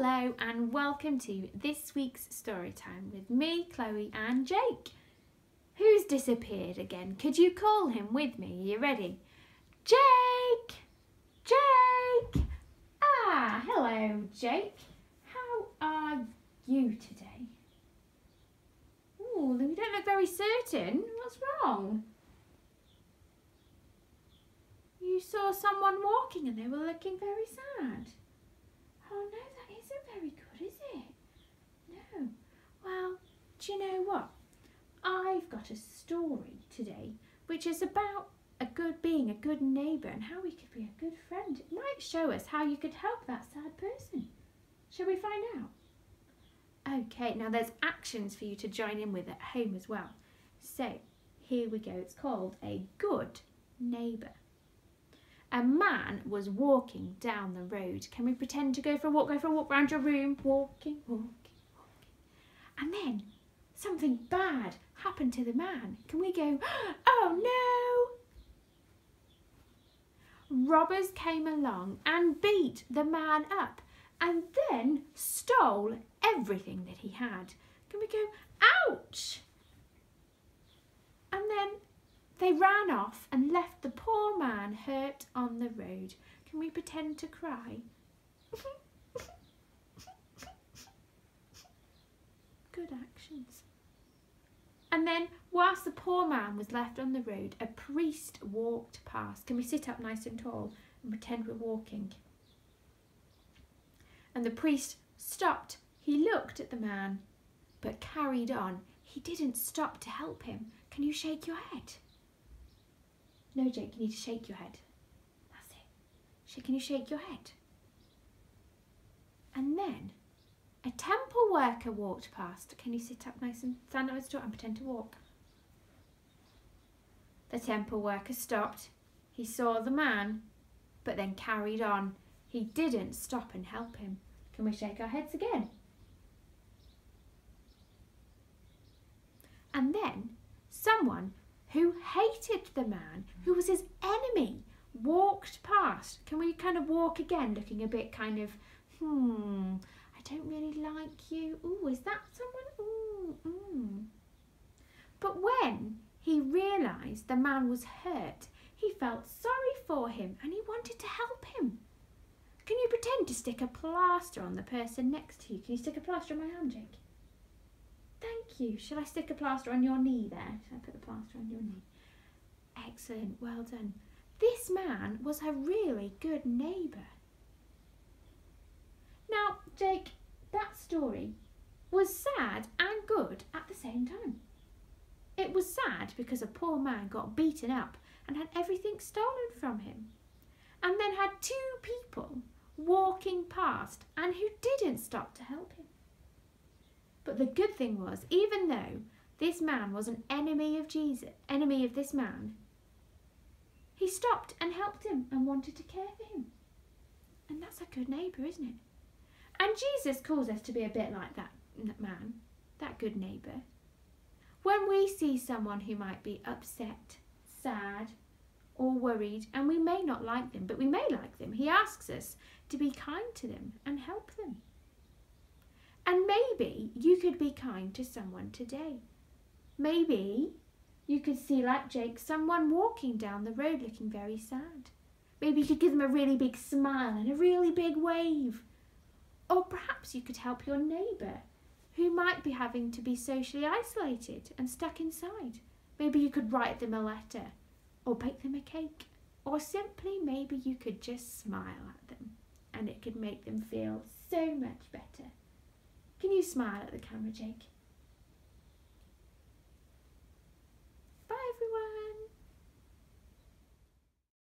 Hello and welcome to this week's story time with me, Chloe and Jake. Who's disappeared again? Could you call him with me? Are you ready? Jake! Jake! Ah, hello Jake. How are you today? Oh, you don't look very certain. What's wrong? You saw someone walking and they were looking very sad. Oh no, that isn't very good, is it? No. Well, do you know what? I've got a story today which is about being a good neighbour and how we could be a good friend. It might show us how you could help that sad person. Shall we find out? Okay, now there's actions for you to join in with at home as well. So, here we go. It's called a good neighbour. A man was walking down the road. Can we pretend to go for a walk around your room? Walking. And then something bad happened to the man. Can we go, oh no? Robbers came along and beat the man up and then stole everything that he had. Can we go, ouch? And then they ran off and left the poor man hurt on the road. Can we pretend to cry? Good actions. And then, whilst the poor man was left on the road, a priest walked past. Can we sit up nice and tall and pretend we're walking? And the priest stopped. He looked at the man, but carried on. He didn't stop to help him. Can you shake your head? No, Jake, you need to shake your head. That's it. Can you shake your head? And then a temple worker walked past. Can you sit up nice and stand up and pretend to walk? The temple worker stopped. He saw the man, but then carried on. He didn't stop and help him. Can we shake our heads again? And then someone who hated the man, who was his enemy, walked past. Can we kind of walk again, looking a bit kind of, I don't really like you. Ooh, is that someone? Ooh. But when he realised the man was hurt, he felt sorry for him and he wanted to help him. Can you pretend to stick a plaster on the person next to you? Can you stick a plaster on my hand, Jake? Thank you. Shall I stick a plaster on your knee there? Shall I put the plaster on your knee? Excellent. Well done. This man was a really good neighbour. Now, Jake, that story was sad and good at the same time. It was sad because a poor man got beaten up and had everything stolen from him. And then had two people walking past and who didn't stop to help him. But the good thing was, even though this man was an enemy of this man, he stopped and helped him and wanted to care for him. And that's a good neighbour, isn't it? And Jesus calls us to be a bit like that man, that good neighbour. When we see someone who might be upset, sad, or worried, and we may not like them, but we may like them, he asks us to be kind to them and help them. And maybe you could be kind to someone today. Maybe you could see, like Jake, someone walking down the road looking very sad. Maybe you could give them a really big smile and a really big wave. Or perhaps you could help your neighbour who might be having to be socially isolated and stuck inside. Maybe you could write them a letter or bake them a cake. Or simply maybe you could just smile at them and it could make them feel so much better. Can you smile at the camera, Jake?